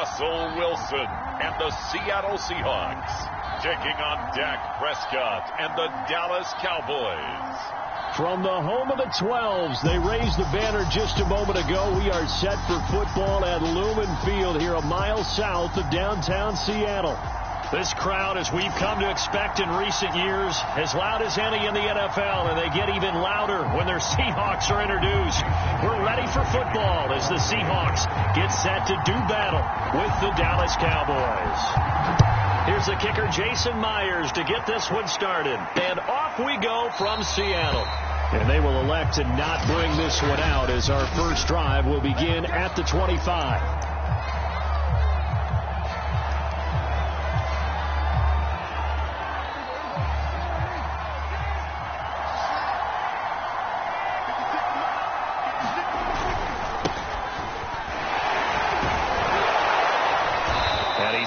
Russell Wilson and the Seattle Seahawks taking on Dak Prescott and the Dallas Cowboys. From the home of the 12s, they raised the banner just a moment ago. We are set for football at Lumen Field here a mile south of downtown Seattle. This crowd, as we've come to expect in recent years, as loud as any in the NFL, and they get even louder when their Seahawks are introduced. We're ready for football as the Seahawks get set to do battle with the Dallas Cowboys. Here's the kicker, Jason Myers, to get this one started. And off we go from Seattle. And they will elect to not bring this one out as our first drive will begin at the 25.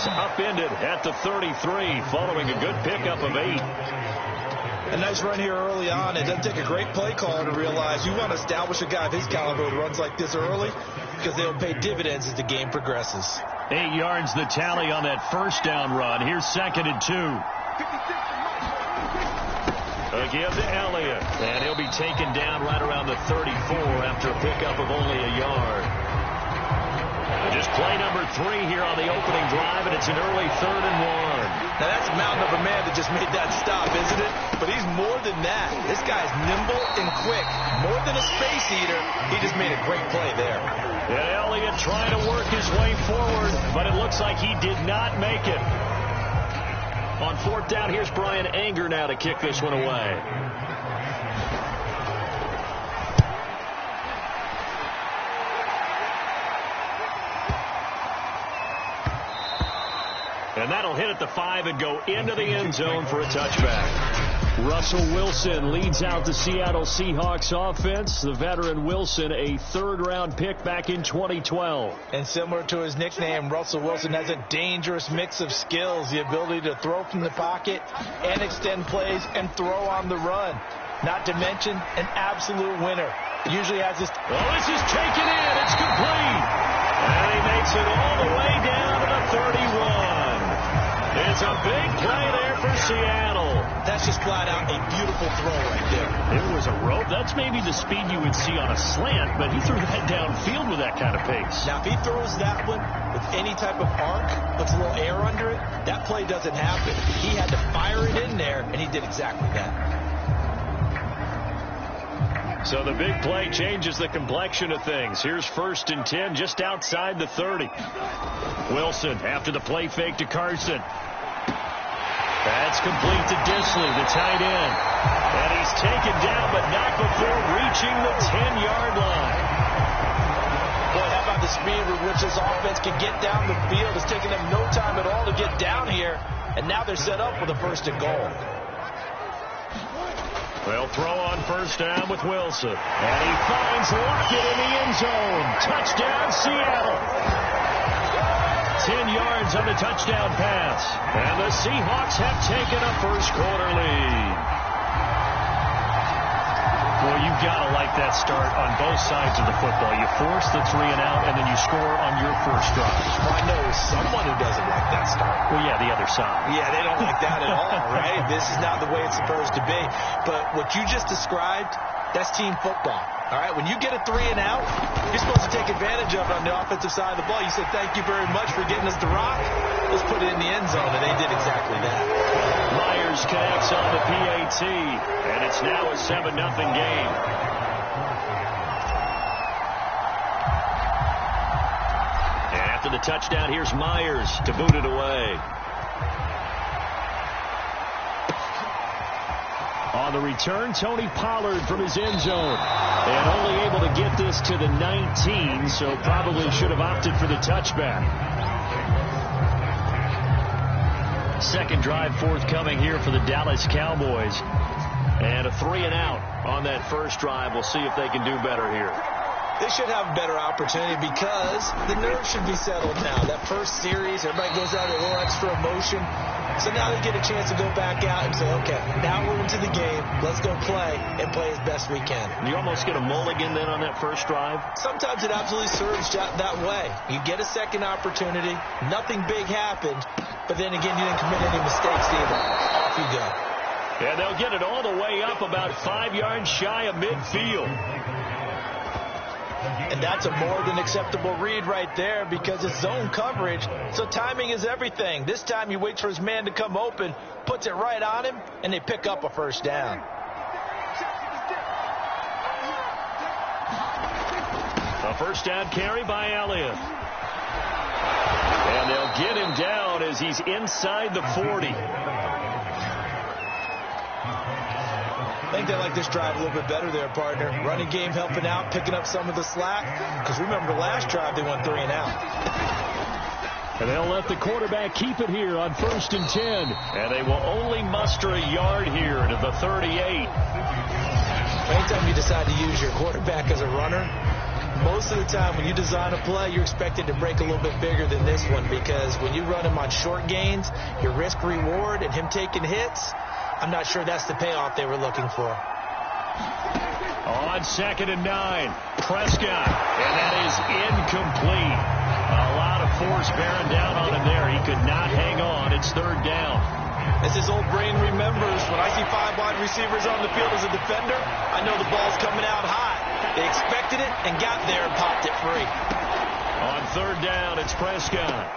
Upended at the 33 following a good pickup of 8. A nice run here early on. It doesn't take a great play caller to realize you want to establish a guy of his caliber who runs like this early because they'll pay dividends as the game progresses. 8 yards the tally on that first down run. Here's 2nd and 2. Again to Elliott. And he'll be taken down right around the 34 after a pickup of only a yard. Just play number 3 here on the opening drive, and it's an early 3rd and 1. Now that's a mountain of a man that just made that stop, isn't it? But he's more than that. This guy's nimble and quick. More than a space eater, he just made a great play there. And Elliott trying to work his way forward, but it looks like he did not make it. On 4th down, here's Brian Anger now to kick this one away. And that'll hit at the 5 and go into the end zone for a touchback. Russell Wilson leads out the Seattle Seahawks offense. The veteran Wilson, a 3rd-round pick back in 2012. And similar to his nickname, Russell Wilson has a dangerous mix of skills. The ability to throw from the pocket and extend plays and throw on the run. Not to mention an absolute winner. Usually has this. Well, this is taken in. It's complete. And he makes it all the way down to the 31. It's a big play there for Seattle. That's just flat out a beautiful throw right there. It was a rope. That's maybe the speed you would see on a slant, but he threw that downfield with that kind of pace. Now, if he throws that one with any type of arc, puts a little air under it, that play doesn't happen. He had to fire it in there, and he did exactly that. So the big play changes the complexion of things. Here's 1st and 10 just outside the 30. Wilson after the play fake to Carson. That's complete to Disley, the tight end. And he's taken down, but not before reaching the 10-yard line. Boy, how about the speed with which this offense can get down the field? It's taken them no time at all to get down here. And now they're set up with a 1st and goal. They'll throw on 1st down with Wilson. And he finds Lockett in the end zone. Touchdown, Seattle. 10 yards on the touchdown pass. And the Seahawks have taken a first-quarter lead. Well, you've got to like that start on both sides of the football. You force the 3 and out, and then you score on your first drive. Well, I know someone who doesn't like that start. Well, yeah, the other side. Yeah, they don't like that at all, right? This is not the way it's supposed to be. But what you just described, that's team football. All right, when you get a 3 and out, you're supposed to take advantage of it on the offensive side of the ball. You said, thank you very much for getting us the rock. Let's put it in the end zone, and they did exactly that. Myers connects on the PAT, and it's now a 7-0 game. And after the touchdown, here's Myers to boot it away. On the return, Tony Pollard from his end zone. And only able to get this to the 19, so probably should have opted for the touchback. 2nd drive forthcoming here for the Dallas Cowboys. And a 3 and out on that first drive. We'll see if they can do better here. They should have a better opportunity because the nerves should be settled now. That first series, everybody goes out a little extra emotion. So now they get a chance to go back out and say, okay, now we're into the game. Let's go play and play as best we can. You almost get a mulligan then on that first drive? Sometimes it absolutely serves that way. You get a second opportunity. Nothing big happened. But then again, you didn't commit any mistakes either. Off you go. And they'll get it all the way up about 5 yards shy of midfield. And that's a more than acceptable read right there because it's zone coverage. So timing is everything. This time you wait for his man to come open, puts it right on him, and they pick up a first down. A first down carry by Elliott. And they'll get him down as he's inside the 40. I think they like this drive a little bit better there, partner. Running game helping out, picking up some of the slack. Because remember, the last drive, they went 3 and out. And they'll let the quarterback keep it here on 1st and 10. And they will only muster a yard here to the 38. Anytime you decide to use your quarterback as a runner, most of the time when you design a play, you're expected to break a little bit bigger than this one. Because when you run him on short gains, your risk-reward and him taking hits, I'm not sure that's the payoff they were looking for. On 2nd and 9, Prescott, and that is incomplete. A lot of force bearing down on him there. He could not hang on. It's 3rd down. As his old brain remembers, when I see 5 wide receivers on the field as a defender, I know the ball's coming out hot. They expected it and got there and popped it free. On 3rd down, it's Prescott.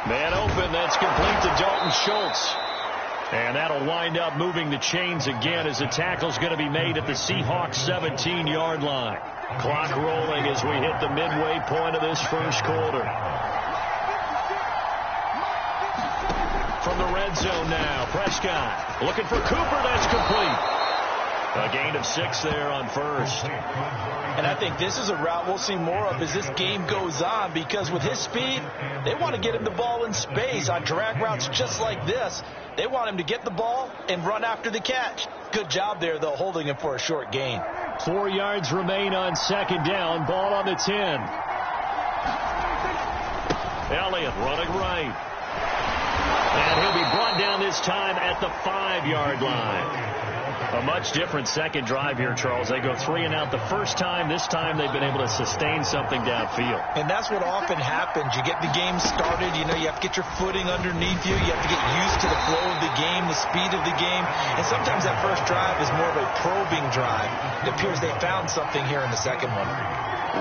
Man open, that's complete to Dalton Schultz. And that'll wind up moving the chains again as the tackle's going to be made at the Seahawks 17-yard line. Clock rolling as we hit the midway point of this first quarter. From the red zone now, Prescott looking for Cooper. That's complete. A gain of 6 there on 1st. And I think this is a route we'll see more of as this game goes on because with his speed, they want to get him the ball in space on drag routes just like this. They want him to get the ball and run after the catch. Good job there, though, holding him for a short gain. 4 yards remain on 2nd down. Ball on the 10. Elliott running right. And he'll be brought down this time at the 5-yard line. A much different second drive here, Charles. They go 3 and out the first time. This time they've been able to sustain something downfield. And that's what often happens. You get the game started. You know, you have to get your footing underneath you. You have to get used to the flow of the game, the speed of the game. And sometimes that first drive is more of a probing drive. It appears they found something here in the second one.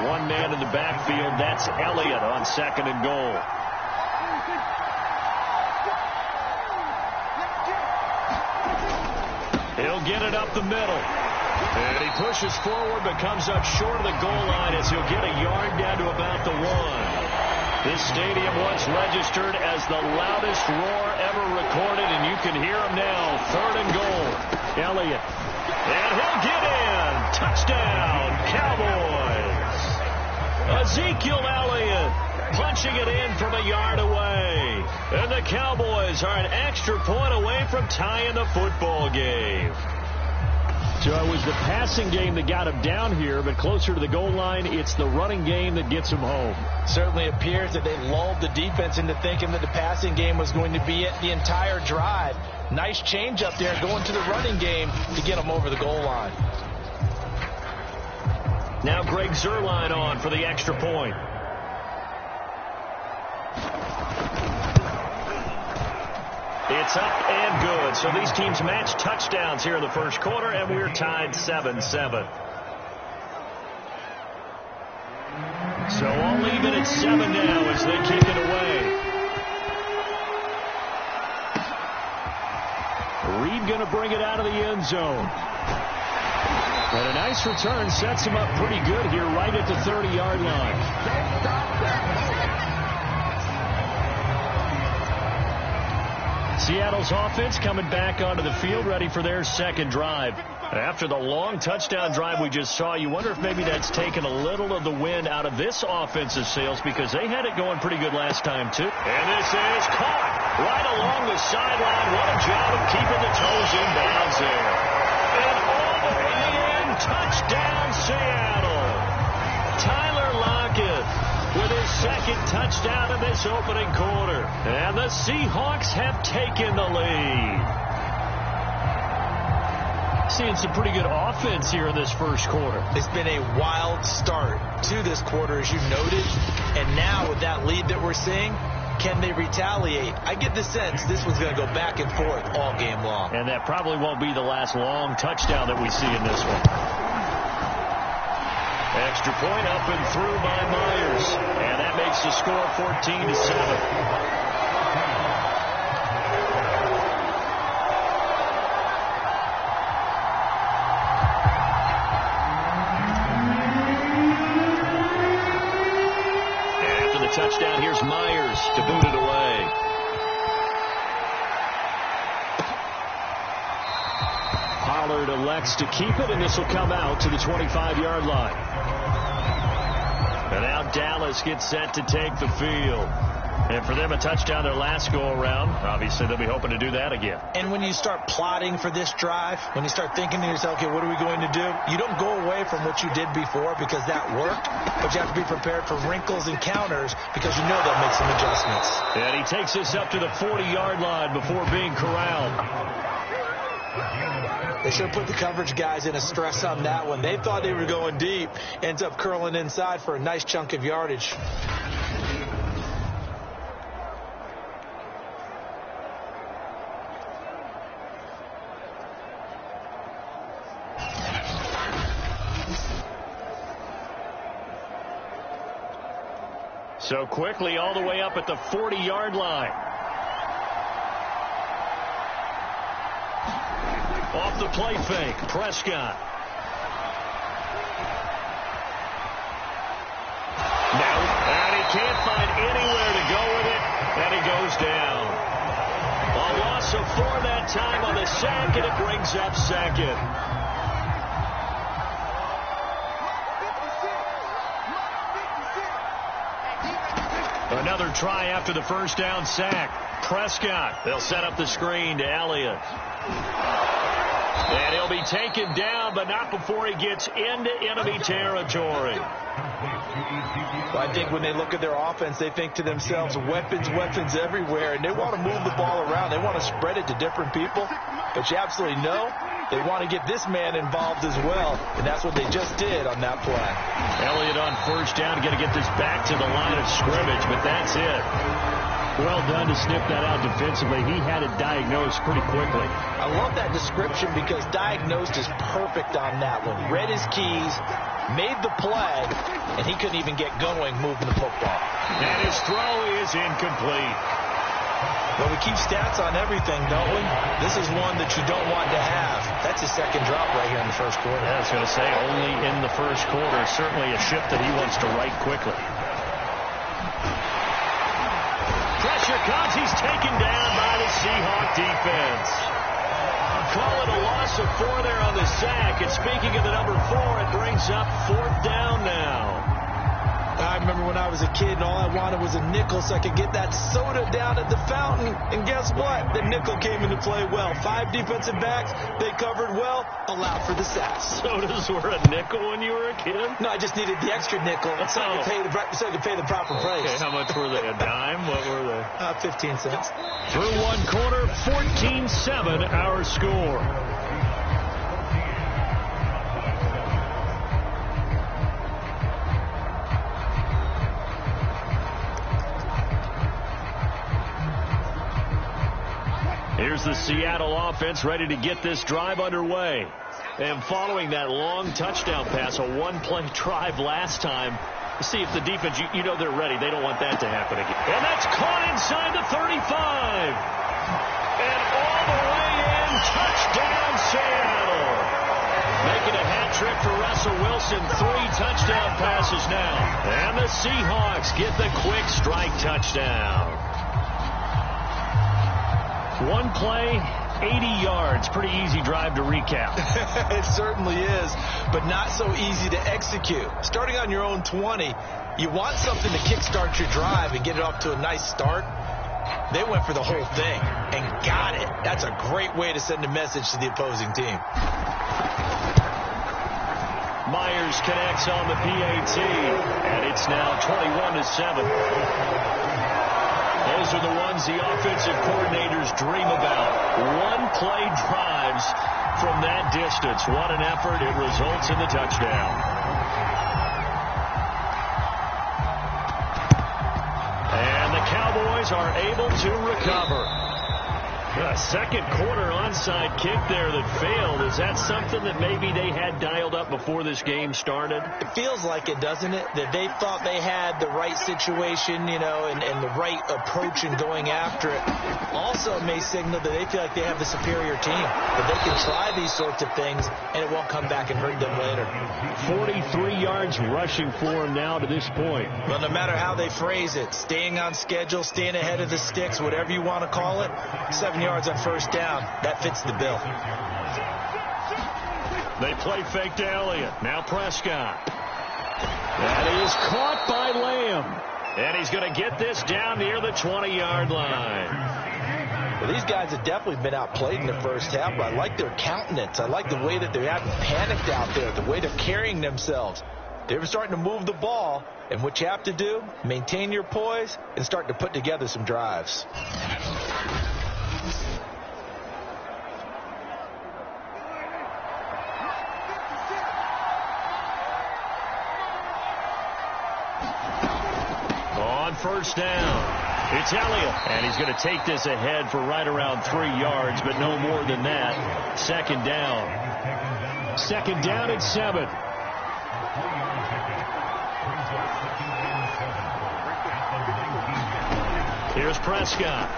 One man in the backfield. That's Elliott on 2nd and goal. He'll get it up the middle. And he pushes forward but comes up short of the goal line as he'll get a yard down to about the 1. This stadium once registered as the loudest roar ever recorded, and you can hear him now. 3rd and goal. Elliott. And he'll get in. Touchdown, Cowboys. Ezekiel Elliott punching it in from a yard away. And the Cowboys are an extra point away from tying the football game. So it was the passing game that got him down here, but closer to the goal line, it's the running game that gets him home. Certainly appears that they lulled the defense into thinking that the passing game was going to be it the entire drive. Nice change up there going to the running game to get him over the goal line. Now Greg Zuerlein on for the extra point. It's up and good. So these teams match touchdowns here in the first quarter, and we're tied 7-7. So all even at 7 now as they kick it away. Reed going to bring it out of the end zone. And a nice return sets him up pretty good here right at the 30-yard line. Seattle's offense coming back onto the field, ready for their second drive. After the long touchdown drive we just saw, you wonder if maybe that's taken a little of the wind out of this offensive sails because they had it going pretty good last time, too. And this is caught right along the sideline. What a job of keeping the toes in bounds there. And all the way in, touchdown Seattle. Tyler Lockett with his second touchdown touchdown in this opening quarter. And the Seahawks have taken the lead. Seeing some pretty good offense here in this first quarter. It's been a wild start to this quarter, as you noted. And now with that lead that we're seeing, can they retaliate? I get the sense this one's going to go back and forth all game long. And that probably won't be the last long touchdown that we see in this one. Extra point up and through by Myers. And that makes the score 14-7. Touchdown, here's Myers to boot it away. Pollard elects to keep it, and this will come out to the 25-yard line. And now Dallas gets set to take the field. And for them, a touchdown their last go-around. Obviously, they'll be hoping to do that again. And when you start plotting for this drive, when you start thinking to yourself, okay, what are we going to do? You don't go away from what you did before because that worked, but you have to be prepared for wrinkles and counters because you know they'll make some adjustments. And he takes us up to the 40-yard line before being corralled. They should have put the coverage guys in a stress on that one. They thought they were going deep. Ends up curling inside for a nice chunk of yardage. So quickly all the way up at the 40-yard line. Off the play fake, Prescott. No, and he can't find anywhere to go with it, and he goes down. A loss of 4 that time on the sack, and it brings up second. Another try after the first down sack. Prescott. They'll set up the screen to Elliott. And he'll be taken down, but not before he gets into enemy territory. Well, I think when they look at their offense, they think to themselves, weapons, weapons everywhere. And they want to move the ball around. They want to spread it to different people. But you absolutely know they want to get this man involved as well. And that's what they just did on that play. Elliott on first down, going to get this back to the line of scrimmage, but that's it. Well done to snip that out defensively. He had it diagnosed pretty quickly. I love that description because diagnosed is perfect on that one. Read his keys, made the play, and he couldn't even get going moving the football. And his throw is incomplete. Well, we keep stats on everything, don't we? This is one that you don't want to have. That's his second drop right here in the first quarter. Yeah, I was going to say, only in the first quarter. Certainly a ship that he wants to right quickly. Pressure comes. He's taken down by the Seahawk defense. Call it a loss of 4 there on the sack. And speaking of the number 4, it brings up 4th down now. I remember when I was a kid and all I wanted was a nickel so I could get that soda down at the fountain. And guess what? The nickel came into play well. 5 defensive backs. They covered well. Allowed for the sacks. Sodas were a nickel when you were a kid? No, I just needed the extra nickel so I could pay the proper price. Okay, how much were they? A dime? What were they? 15 cents. Through one quarter, 14-7 our score. Here's the Seattle offense ready to get this drive underway. And following that long touchdown pass, a one-play drive last time, see if the defense, you know they're ready. They don't want that to happen again. And that's caught inside the 35. And all the way in, touchdown Seattle. Making a hat trick for Russell Wilson. 3 touchdown passes now. And the Seahawks get the quick strike touchdown. One play, 80 yards. Pretty easy drive to recap. It certainly is, but not so easy to execute. Starting on your own 20, you want something to kickstart your drive and get it off to a nice start. They went for the whole thing and got it. That's a great way to send a message to the opposing team. Myers connects on the PAT, and it's now 21-7. Those are the ones the offensive coordinators dream about. One-play drives from that distance. What an effort. It results in the touchdown. And the Cowboys are able to recover. A second quarter onside kick there that failed. Is that something that maybe they had dialed up before this game started? It feels like it, doesn't it? That they thought they had the right situation, you know, and the right approach in going after it. Also, it may signal that they feel like they have the superior team, that they can try these sorts of things, and it won't come back and hurt them later. 43 yards rushing for him now to this point. Well, no matter how they phrase it, staying on schedule, staying ahead of the sticks, whatever you want to call it, 7 yards on first down, that fits the bill. They play fake to Elliott. Now Prescott. That is caught by Lamb. And he's going to get this down near the 20-yard line. Well, these guys have definitely been outplayed in the first half, but I like their countenance. I like the way that they haven't panicked out there, the way they're carrying themselves. They're starting to move the ball, and what you have to do, maintain your poise and start to put together some drives. On first down, it's Elliott, and he's going to take this ahead for right around 3 yards, but no more than that. Second down. Second down at 7. Here's Prescott.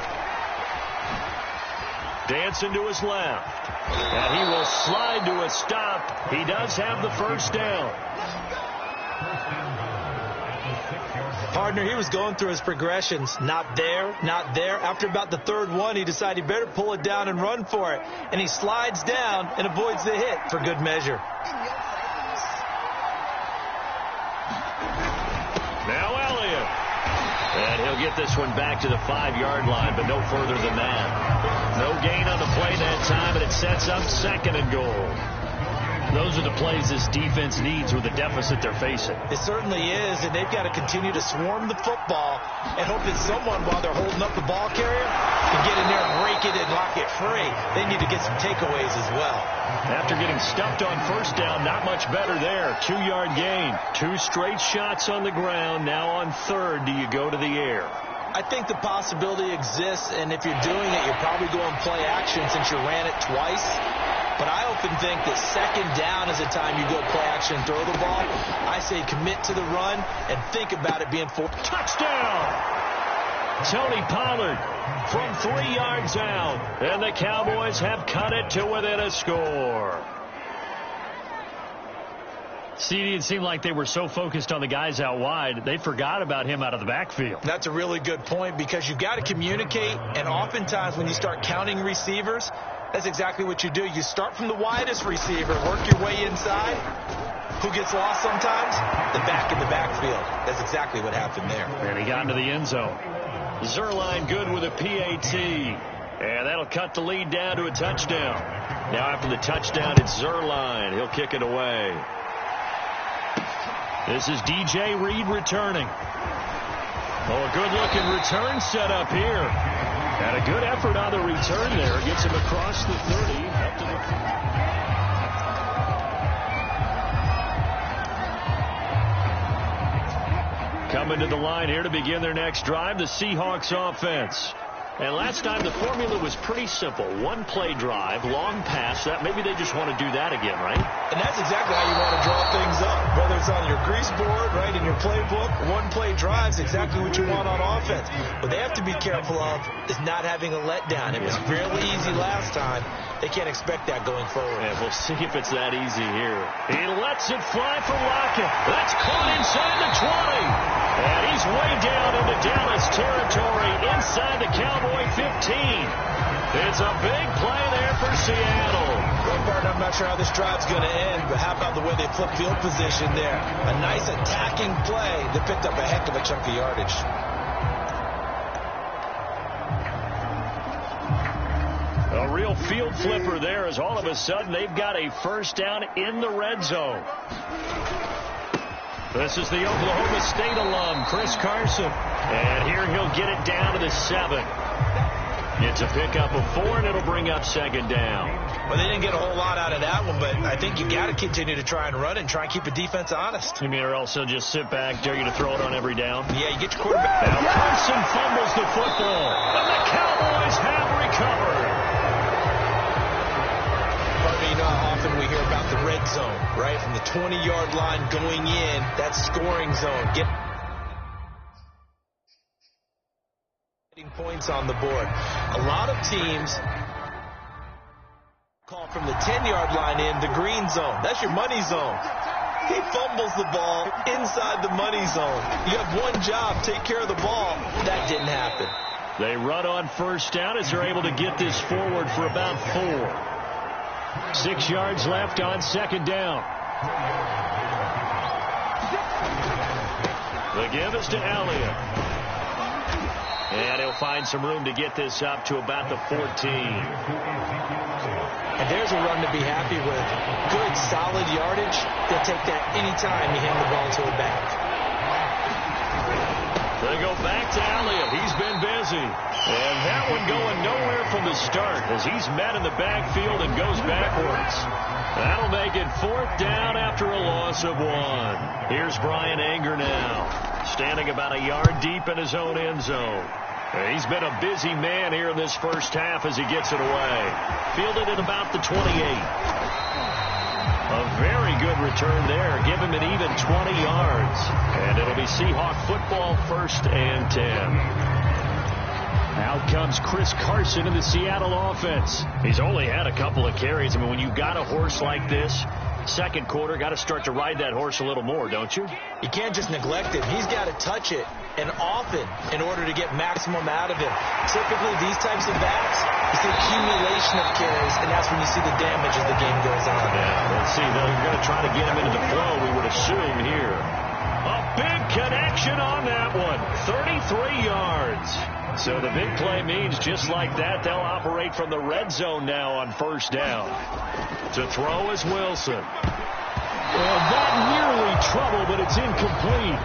Dancing to his left. And he will slide to a stop. He does have the first down. Partner, he was going through his progressions. Not there, not there. After about the third one, he decided he better pull it down and run for it. And he slides down and avoids the hit for good measure. Now Elliott. And he'll get this one back to the 5-yard line, but no further than that. No gain on the play that time, and it sets up second and goal. Those are the plays this defense needs with the deficit they're facing. It certainly is, and they've got to continue to swarm the football and hope that someone, while they're holding up the ball carrier, can get in there and rake it and lock it free. They need to get some takeaways as well. After getting stuffed on first down, not much better there. 2-yard gain. 2 straight shots on the ground. Now on third, do you go to the air? I think the possibility exists, and if you're doing it, you're probably going play action since you ran it twice. But I often think that second down is the time you go play action and throw the ball. I say commit to the run and think about it being full. Touchdown! Tony Pollard from 3 yards out. And the Cowboys have cut it to within a score. See, it seemed like they were so focused on the guys out wide, they forgot about him out of the backfield. That's a really good point because you've got to communicate, and oftentimes when you start counting receivers, that's exactly what you do. You start from the widest receiver, work your way inside. Who gets lost sometimes? The back in the backfield. That's exactly what happened there. And he got into the end zone. Zerline good with a PAT. And that'll cut the lead down to a touchdown. Now after the touchdown, it's Zerline. He'll kick it away. This is DJ Reed returning. Oh, a good-looking return set up here. And a good effort on the return there. Gets him across the 30. Up to the... Coming to the line here to begin their next drive, the Seahawks offense. And last time the formula was pretty simple. One-play drive, long pass. That maybe they just want to do that again, right? And that's exactly how you want to draw things up. Whether it's on your grease board, right, in your playbook, one-play drive is exactly what you want on offense. What they have to be careful of is not having a letdown. It was fairly easy last time. They can't expect that going forward. Yeah, we'll see if it's that easy here. He lets it fly for Lockett. That's caught inside the 20. And he's way down into Dallas territory inside the Cowboy 15. It's a big play there for Seattle. Well, Bart, I'm not sure how this drive's going to end, but how about the way they flip field position there? A nice attacking play that picked up a heck of a chunk of yardage. A real field flipper there as all of a sudden they've got a first down in the red zone. This is the Oklahoma State alum, Chris Carson. And here he'll get it down to the 7. It's a pickup of 4, and it'll bring up second down. Well, they didn't get a whole lot out of that one, but I think you got to continue to try and run and try and keep the defense honest. You mean, or also just sit back, dare you to throw it on every down? Yeah, you get your quarterback. Now Carson fumbles the football, and the Cowboys have recovered. Often we hear about the red zone, right? From the 20-yard line going in, that scoring zone. Getting points on the board. A lot of teams call from the 10-yard line in the green zone. That's your money zone. He fumbles the ball inside the money zone. You have one job, take care of the ball. That didn't happen. They run on first down as they're able to get this forward for about 4. 6 yards left on second down. The give is to Elliott. And he'll find some room to get this up to about the 14. And there's a run to be happy with. Good, solid yardage. They'll take that anytime you hand the ball to a back. They go back to Elliott. He's been busy. And that one going nowhere from the start as he's met in the backfield and goes backwards. That'll make it 4th down after a loss of 1. Here's Brian Anger now, standing about a yard deep in his own end zone. He's been a busy man here in this first half as he gets it away. Fielded at about the 28. A very good return there. Give him an even 20 yards. And it'll be Seahawk football, 1st and 10. Out comes Chris Carson in the Seattle offense. He's only had a couple of carries. I mean, when you've got a horse like this, second quarter, got to start to ride that horse a little more, don't you? You can't just neglect it. He's got to touch it, and often, in order to get maximum out of him. Typically, these types of backs, it's the accumulation of carries, and that's when you see the damage as the game goes on. Yeah, let's see. They're going to try to get him into the flow, we would assume here. A big connection on that one. 33 yards. So the big play means just like that, they'll operate from the red zone now on first down. To throw is Wilson. Well, that nearly trouble, but it's incomplete.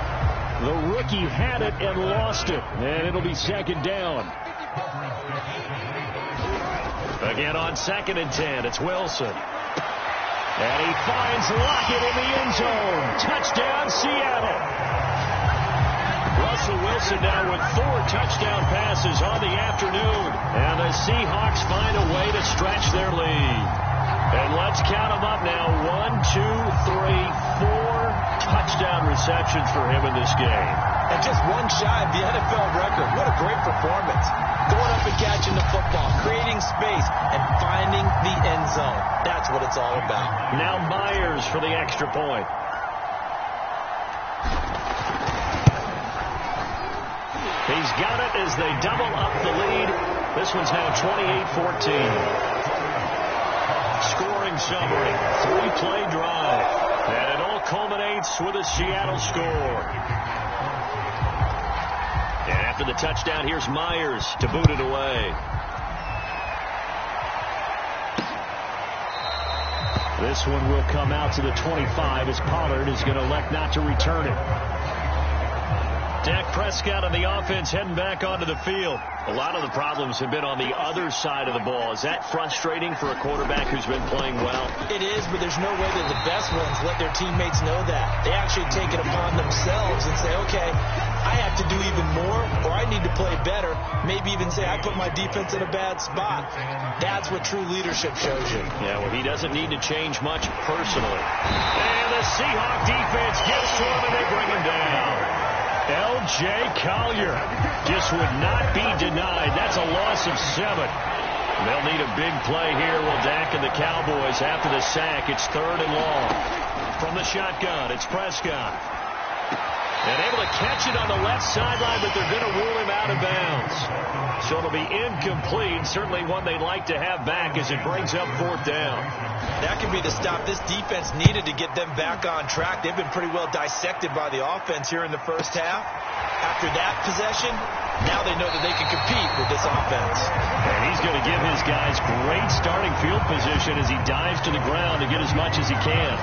The rookie had it and lost it, and it'll be second down. Again on 2nd and 10, it's Wilson. And he finds Lockett in the end zone. Touchdown, Seattle. Russell Wilson now with 4 touchdown passes on the afternoon. And the Seahawks find a way to stretch their lead. And let's count them up now. 1, 2, 3, 4 touchdown receptions for him in this game. And just one shy of the NFL record. What a great performance. Going up and catching the football, creating space, and finding the end zone. That's what it's all about. Now Myers for the extra point. He's got it as they double up the lead. This one's now 28-14. Scoring summary, 3-play drive. And it all culminates with a Seattle score. And after the touchdown, here's Myers to boot it away. This one will come out to the 25 as Pollard is going to elect not to return it. Dak Prescott on the offense heading back onto the field. A lot of the problems have been on the other side of the ball. Is that frustrating for a quarterback who's been playing well? It is, but there's no way that the best ones let their teammates know that. They actually take it upon themselves and say, okay, I have to do even more, or I need to play better. Maybe even say, I put my defense in a bad spot. That's what true leadership shows you. Yeah, well, he doesn't need to change much personally. And the Seahawk defense gets to him, and they bring him down. L.J. Collier just would not be denied. That's a loss of 7. They'll need a big play here. Will Dak and the Cowboys after the sack. It's 3rd and long. From the shotgun, it's Prescott. And able to catch it on the left sideline, but they're going to rule him out of bounds. So it'll be incomplete. Certainly one they'd like to have back as it brings up 4th down. That could be the stop this defense needed to get them back on track. They've been pretty well dissected by the offense here in the first half. After that possession, now they know that they can compete with this offense. And he's going to give his guys great starting field position as he dives to the ground to get as much as he can.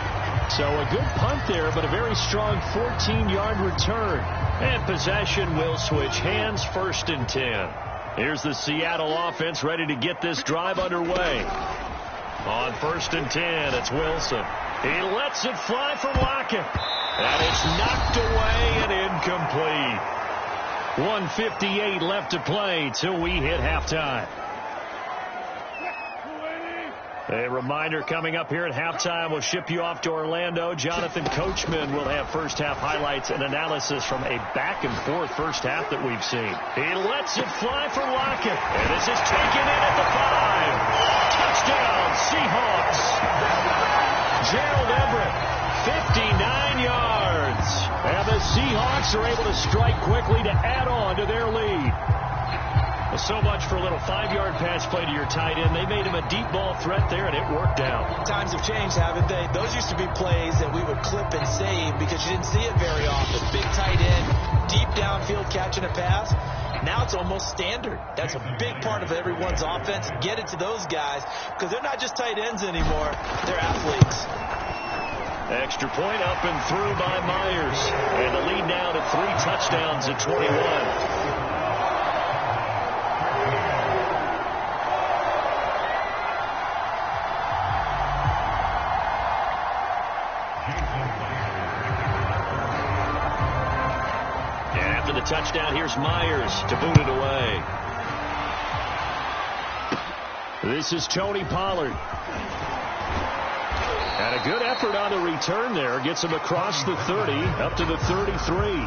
So a good punt there, but a very strong 14-yard return. And possession will switch hands, 1st and 10. Here's the Seattle offense ready to get this drive underway. On 1st and 10, it's Wilson. He lets it fly for Lockett. And it's knocked away and incomplete. 1:58 left to play till we hit halftime. A reminder coming up here at halftime, we'll ship you off to Orlando. Jonathan Coachman will have first-half highlights and analysis from a back-and-forth first half that we've seen. He lets it fly for Lockett. And this is taken in at the 5. Touchdown, Seahawks. Gerald Everett, 59 yards. And the Seahawks are able to strike quickly to add on to their lead. So much for a little 5-yard pass play to your tight end. They made him a deep ball threat there, and it worked out. Times have changed, haven't they? Those used to be plays that we would clip and save because you didn't see it very often. Big tight end, deep downfield catching a pass. Now it's almost standard. That's a big part of everyone's offense. Get it to those guys because they're not just tight ends anymore. They're athletes. Extra point up and through by Myers. And the lead now to 3 touchdowns at 21. The touchdown, here's Myers to boot it away. This is Tony Pollard. And a good effort on the return there. Gets him across the 30, up to the 33.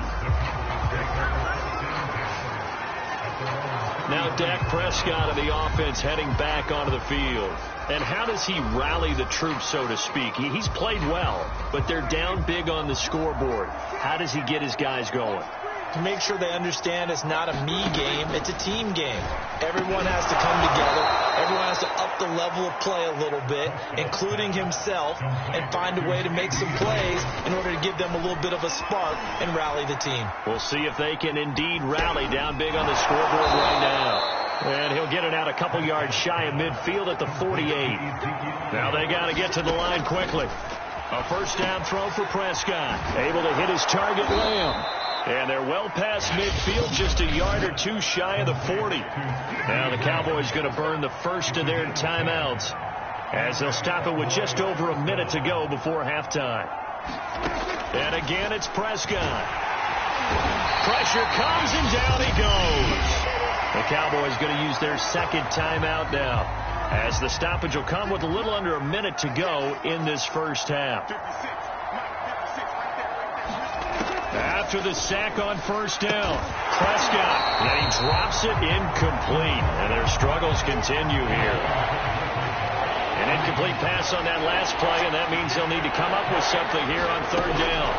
Now Dak Prescott of the offense heading back onto the field. And how does he rally the troops, so to speak? He's played well, but they're down big on the scoreboard. How does he get his guys going? To make sure they understand it's not a me game, it's a team game. Everyone has to come together. Everyone has to up the level of play a little bit, including himself, and find a way to make some plays in order to give them a little bit of a spark and rally the team. We'll see if they can indeed rally down big on the scoreboard right now. And he'll get it out a couple yards shy of midfield at the 48. Now they got to get to the line quickly. A first down throw for Prescott. Able to hit his target, Lamb. And they're well past midfield, just a yard or two shy of the 40. Now the Cowboys going to burn the first of their timeouts as they'll stop it with just over a minute to go before halftime. And again, it's Prescott. Pressure comes and down he goes. The Cowboys going to use their second timeout now as the stoppage will come with a little under a minute to go in this first half. After the sack on first down, Prescott, and he drops it incomplete, and their struggles continue here. An incomplete pass on that last play, and that means they'll need to come up with something here on third down.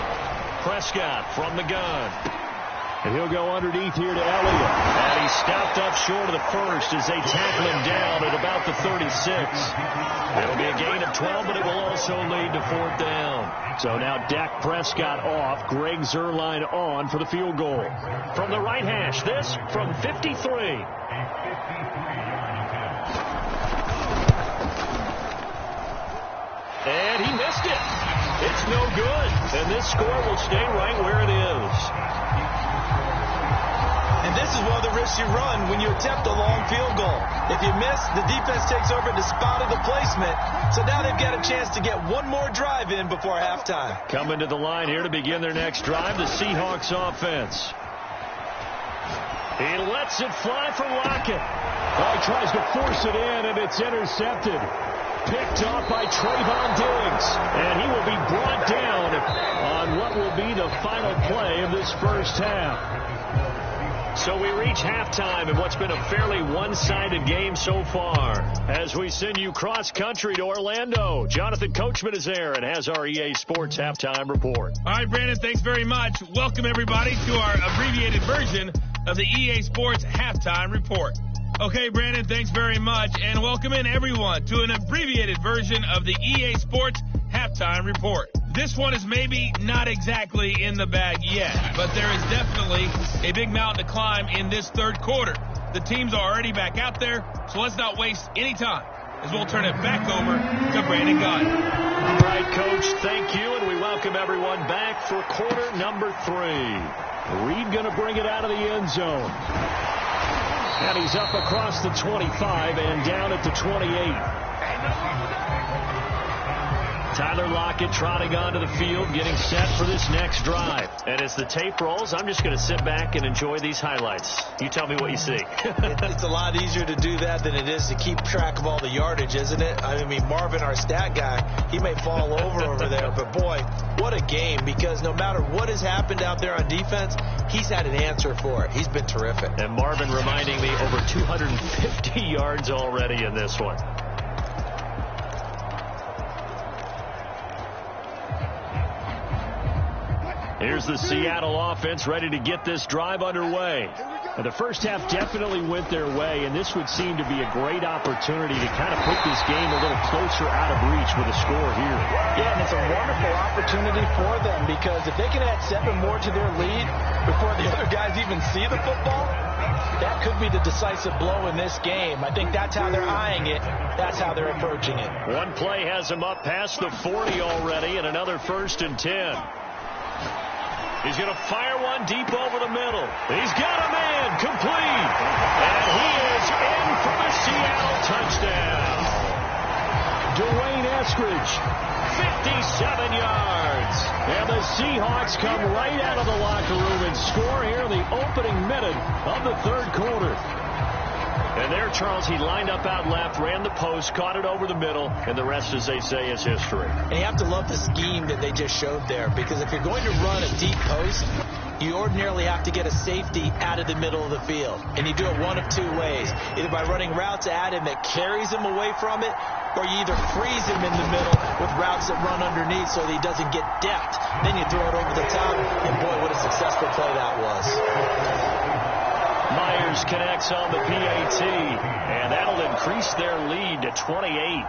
Prescott from the gun. And he'll go underneath here to Elliott. And he's stopped up short of the first as they tackle him down at about the 36. It'll be a gain of 12, but it will also lead to fourth down. So now Dak Prescott off, Greg Zuerlein on for the field goal. From the right hash, this from 53. And he missed it. It's no good. And this score will stay right where it is. And this is one of the risks you run when you attempt a long field goal. If you miss, the defense takes over and spotted the placement. So now they've got a chance to get one more drive in before halftime. Coming to the line here to begin their next drive, the Seahawks offense. He lets it fly for Lockett. He tries to force it in, and it's intercepted. Picked off by Trayvon Diggs. And he will be brought down on what will be the final play of this first half. So we reach halftime in what's been a fairly one-sided game so far. As we send you cross-country to Orlando, Jonathan Coachman is there and has our EA Sports halftime report. All right, Brandon, thanks very much. Welcome, everybody, to our abbreviated version of the EA Sports halftime report. Okay, Brandon, thanks very much, and welcome in, everyone, to an abbreviated version of the EA Sports halftime report. This one is maybe not exactly in the bag yet, but there is definitely a big mountain to climb in this third quarter. The teams are already back out there, so let's not waste any time as we'll turn it back over to Brandon Gunn. All right, Coach, thank you, and we welcome everyone back for quarter number 3. Reed going to bring it out of the end zone. And he's up across the 25 and down at the 28. Tyler Lockett trotting onto the field, getting set for this next drive. And as the tape rolls, I'm just going to sit back and enjoy these highlights. You tell me what you see. It's a lot easier to do that than it is to keep track of all the yardage, isn't it? I mean, Marvin, our stat guy, he may fall over there. But, boy, what a game, because no matter what has happened out there on defense, he's had an answer for it. He's been terrific. And Marvin reminding me over 250 yards already in this one. Here's the Seattle offense ready to get this drive underway. And the first half definitely went their way, and this would seem to be a great opportunity to kind of put this game a little closer out of reach with a score here. Yeah, and it's a wonderful opportunity for them, because if they can add 7 more to their lead before the other guys even see the football, that could be the decisive blow in this game. I think that's how they're eyeing it. That's how they're approaching it. One play has them up past the 40 already, and another 1st and 10. He's going to fire one deep over the middle. He's got a man complete. And he is in for the Seattle touchdown. Dwayne Eskridge, 57 yards. And the Seahawks come right out of the locker room and score here in the opening minute of the third quarter. And there, Charles, he lined up out left, ran the post, caught it over the middle, and the rest, as they say, is history. And you have to love the scheme that they just showed there, because if you're going to run a deep post, you ordinarily have to get a safety out of the middle of the field. And you do it one of 2 ways, either by running routes at him that carries him away from it, or you either freeze him in the middle with routes that run underneath so that he doesn't get depth. Then you throw it over the top, and boy, what a successful play that was. Myers connects on the PAT, and that'll increase their lead to 28.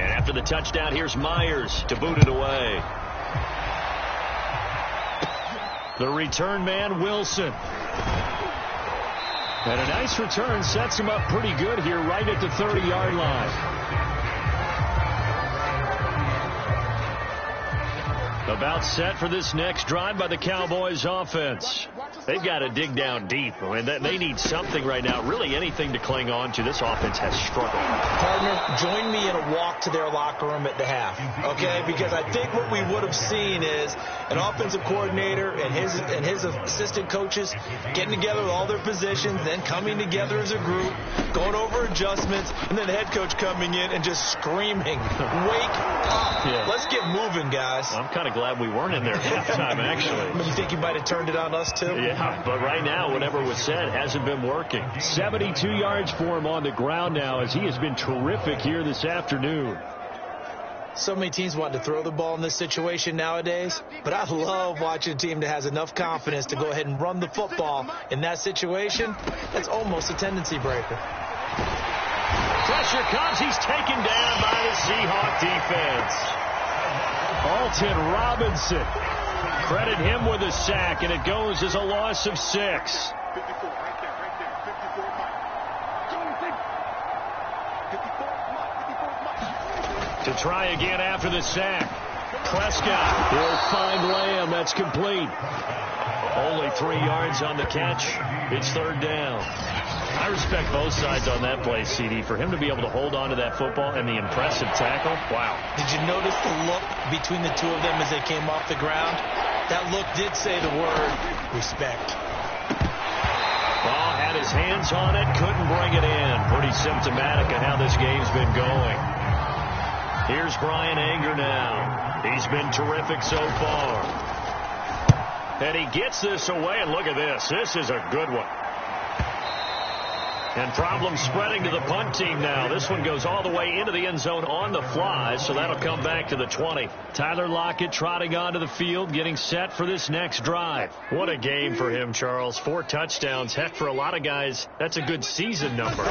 And after the touchdown, here's Myers to boot it away. The return man, Wilson. And a nice return sets him up pretty good here right at the 30-yard line. About set for this next drive by the Cowboys offense. They've got to dig down deep. I mean, they need something right now, really anything to cling on to. This offense has struggled. Partner, join me in a walk to their locker room at the half, okay? Because I think what we would have seen is an offensive coordinator and his assistant coaches getting together with all their positions, then coming together as a group, going over adjustments, and then the head coach coming in and just screaming, "Wake up. Yeah. Let's get moving, guys." I'm kind of glad we weren't in there at halftime, actually. You think you might have turned it on us, too? Yeah, but right now, whatever was said hasn't been working. 72 yards for him on the ground now, as he has been terrific here this afternoon. So many teams want to throw the ball in this situation nowadays, but I love watching a team that has enough confidence to go ahead and run the football in that situation. That's almost a tendency breaker. Pressure comes. He's taken down by the Seahawk defense. Alton Robinson. Credit him with a sack, and it goes as a loss of 6. To try again after the sack. Prescott will find Lamb. That's complete. Only 3 yards on the catch. It's 3rd down. I respect both sides on that play, CD. For him to be able to hold on to that football and the impressive tackle, wow. Did you notice the look between the two of them as they came off the ground? That look did say the word respect. Ball had his hands on it, couldn't bring it in. Pretty symptomatic of how this game's been going. Here's Brian Anger now. He's been terrific so far. And he gets this away, and look at this. This is a good one. And problems spreading to the punt team now. This one goes all the way into the end zone on the fly, so that'll come back to the 20. Tyler Lockett trotting onto the field, getting set for this next drive. What a game for him, Charles. 4 touchdowns. Heck, for a lot of guys, that's a good season number.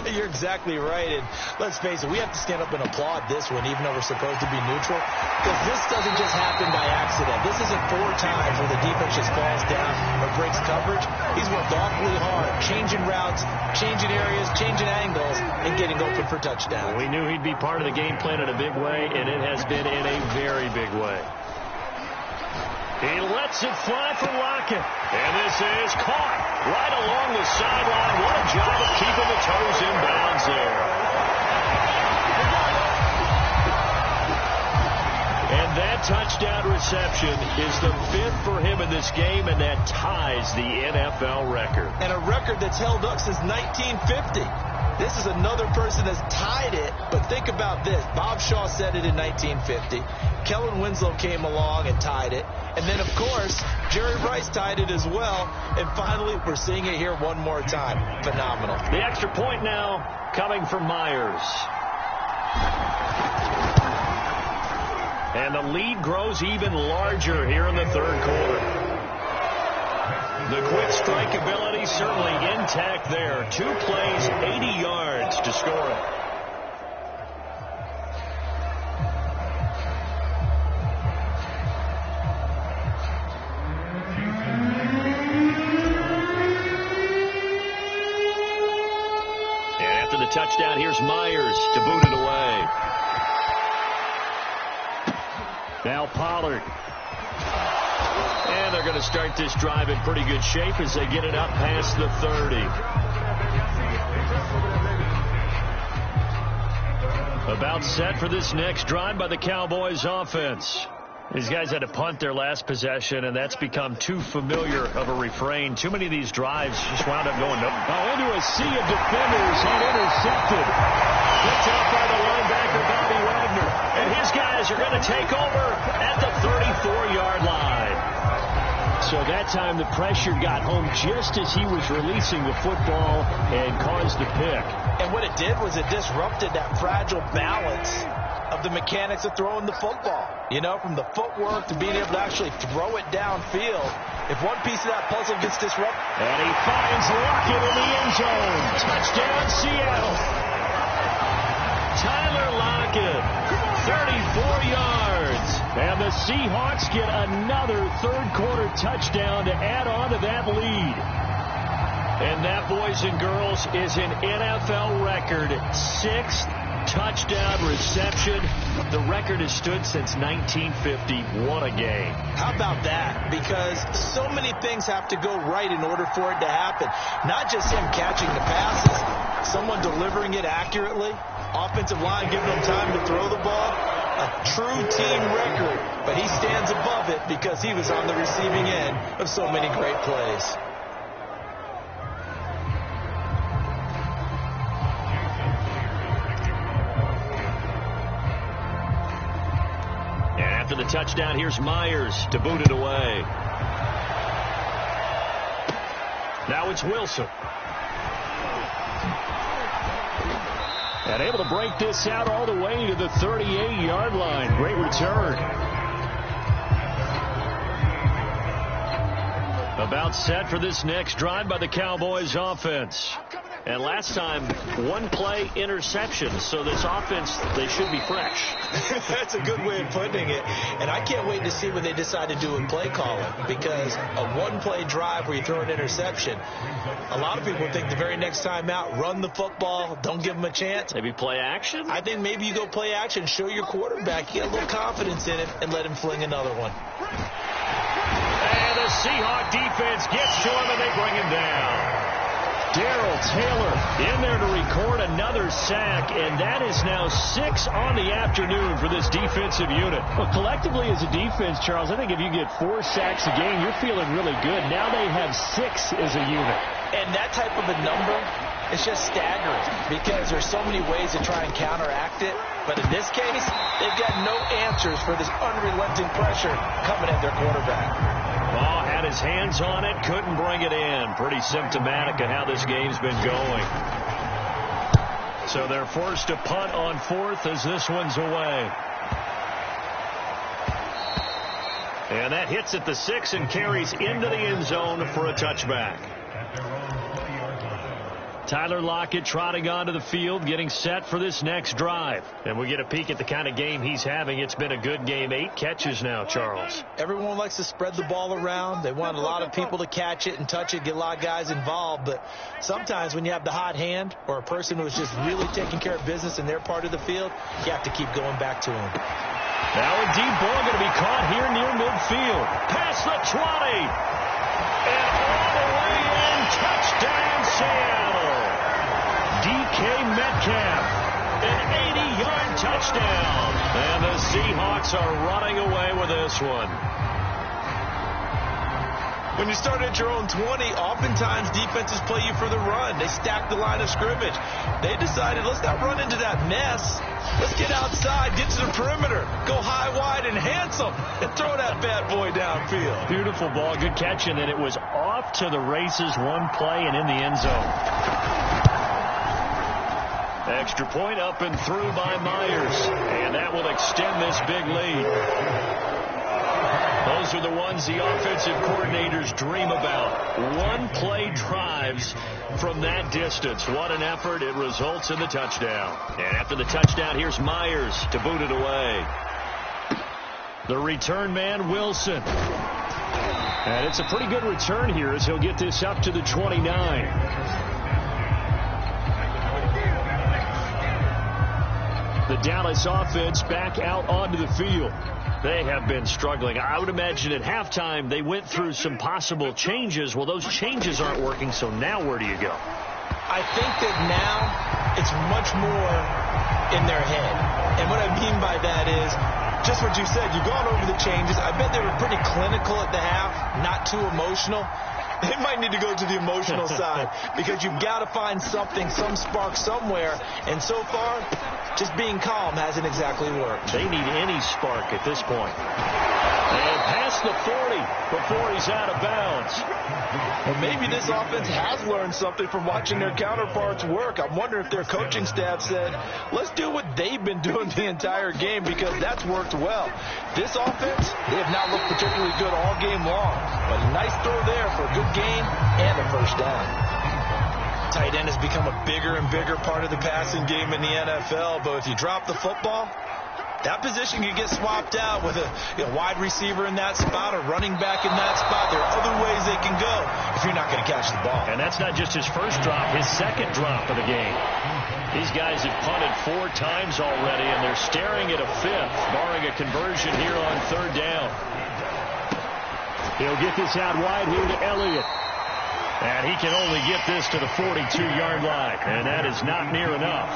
You're exactly right. And let's face it, we have to stand up and applaud this one, even though we're supposed to be neutral, because this doesn't just happen by accident. This isn't 4 times where the defense just falls down or breaks coverage. He's worked awfully hard, changing routes, changing areas, changing angles, and getting open for touchdowns. We knew he'd be part of the game plan in a big way, and it has been in a very big way. He lets it fly for Lockett. And this is caught right along the sideline. What a job of keeping the toes in bounds there. And that touchdown reception is the 5th for him in this game, and that ties the NFL record. And a record that's held up since 1950. This is another person that's tied it, but think about this. Bob Shaw said it in 1950. Kellen Winslow came along and tied it. And then, of course, Jerry Rice tied it as well. And finally, we're seeing it here one more time. Phenomenal. The extra point now coming from Myers. And the lead grows even larger here in the third quarter. The quick strike ability certainly intact there. 2 plays, 80 yards to score it. And after the touchdown, here's Myers to boot it away. Now Pollard. And they're going to start this drive in pretty good shape as they get it up past the 30. About set for this next drive by the Cowboys offense. These guys had to punt their last possession, and that's become too familiar of a refrain. Too many of these drives just wound up going up. Into a sea of defenders and intercepted. Picked up by the linebacker, Bobby Wagner. And his guys are going to take over at the 34-yard line. So that time the pressure got home just as he was releasing the football and caused the pick. And what it did was it disrupted that fragile balance of the mechanics of throwing the football. You know, from the footwork to being able to actually throw it downfield. If one piece of that puzzle gets disrupted. And he finds Lockett in the end zone. Touchdown, Seattle. Tyler Lockett, 34 yards. And the Seahawks get another third-quarter touchdown to add on to that lead. And that, boys and girls, is an NFL record 6th touchdown reception. The record has stood since 1950. What a game. How about that? Because so many things have to go right in order for it to happen. Not just him catching the passes, someone delivering it accurately, offensive line giving him time to throw the ball. A true team record, but he stands above it because he was on the receiving end of so many great plays. And after the touchdown, here's Myers to boot it away. Now it's Wilson. And able to break this out all the way to the 38-yard line. Great return. About set for this next drive by the Cowboys offense. And last time, 1-play interception. So this offense, they should be fresh. That's a good way of putting it. And I can't wait to see what they decide to do in play calling. Because a 1-play drive where you throw an interception, a lot of people think the very next time out, run the football, don't give them a chance. Maybe play action? I think maybe you go play action, show your quarterback, you get a little confidence in it, and let him fling another one. And the Seahawk defense gets to him, and they bring him down. Darrell Taylor in there to record another sack, and that is now 6 on the afternoon for this defensive unit. Well, collectively as a defense, Charles, I think if you get 4 sacks a game, you're feeling really good. Now they have 6 as a unit. And that type of a number is just staggering because there's so many ways to try and counteract it. But in this case, they've got no answers for this unrelenting pressure coming at their quarterback. Oh, had his hands on it, couldn't bring it in. Pretty symptomatic of how this game's been going. So they're forced to punt on fourth as this one's away. And that hits at the 6 and carries into the end zone for a touchback. Tyler Lockett trotting onto the field, getting set for this next drive. And we get a peek at the kind of game he's having. It's been a good game. 8 catches now, Charles. Everyone likes to spread the ball around. They want a lot of people to catch it and touch it, get a lot of guys involved. But sometimes when you have the hot hand or a person who's just really taking care of business in their part of the field, you have to keep going back to him. Now a deep ball going to be caught here near midfield. Past the 20. And all the way in. Touchdown, Seattle. DK Metcalf. An 80-yard touchdown. And the Seahawks are running away with this one. When you start at your own 20, oftentimes defenses play you for the run. They stack the line of scrimmage. They decided, let's not run into that mess. Let's get outside, get to the perimeter, go high, wide, and handsome, and throw that bad boy downfield. Beautiful ball, good catch, and then it was off to the races, one play, and in the end zone. Extra point up and through by Myers, and that will extend this big lead. Those are the ones the offensive coordinators dream about. One-play drives from that distance. What an effort. It results in the touchdown. And after the touchdown, here's Myers to boot it away. The return man, Wilson. And it's a pretty good return here as he'll get this up to the 29. The Dallas offense back out onto the field. They have been struggling. I would imagine at halftime they went through some possible changes. Well, those changes aren't working, so now where do you go? I think that now it's much more in their head. And what I mean by that is just what you said. You've gone over the changes. I bet they were pretty clinical at the half, not too emotional. They might need to go to the emotional side because you've got to find something, some spark somewhere. And so far, just being calm hasn't exactly worked. They need any spark at this point. And past the 40 before he's out of bounds. Well, maybe this offense has learned something from watching their counterparts work. I wonder if their coaching staff said, let's do what they've been doing the entire game because that's worked well. This offense, they have not looked particularly good all game long. But a nice throw there for a good gain and a first down. Tight end has become a bigger and bigger part of the passing game in the NFL. But if you drop the football, that position can get swapped out with a wide receiver in that spot, a running back in that spot. There are other ways they can go if you're not going to catch the ball. And that's not just his first drop, his second drop of the game. These guys have punted 4 times already, and they're staring at a 5th, barring a conversion here on 3rd down. He'll get this out wide here to Elliott. And he can only get this to the 42-yard line, and that is not near enough.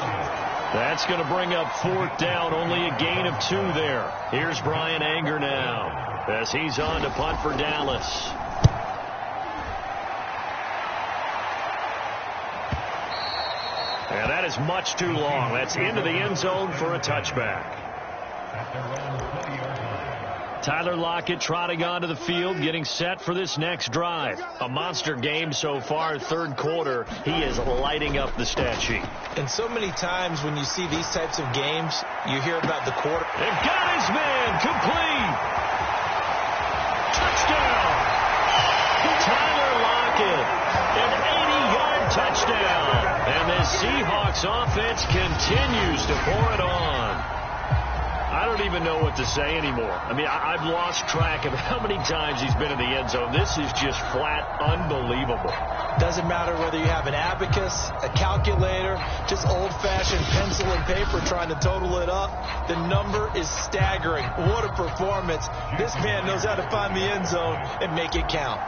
That's going to bring up 4th down, only a gain of 2 there. Here's Brian Anger now as he's on to punt for Dallas. And that is much too long. That's into the end zone for a touchback. Tyler Lockett trotting onto the field, getting set for this next drive. A monster game so far, 3rd quarter. He is lighting up the stat sheet. And so many times when you see these types of games, you hear about the quarter. They've got his man, complete. Touchdown. Tyler Lockett, an 80-yard touchdown. And the Seahawks offense continues to pour it on. I don't even know what to say anymore. I mean, I've lost track of how many times he's been in the end zone. This is just flat unbelievable. Doesn't matter whether you have an abacus, a calculator, just old-fashioned pencil and paper trying to total it up. The number is staggering. What a performance. This man knows how to find the end zone and make it count.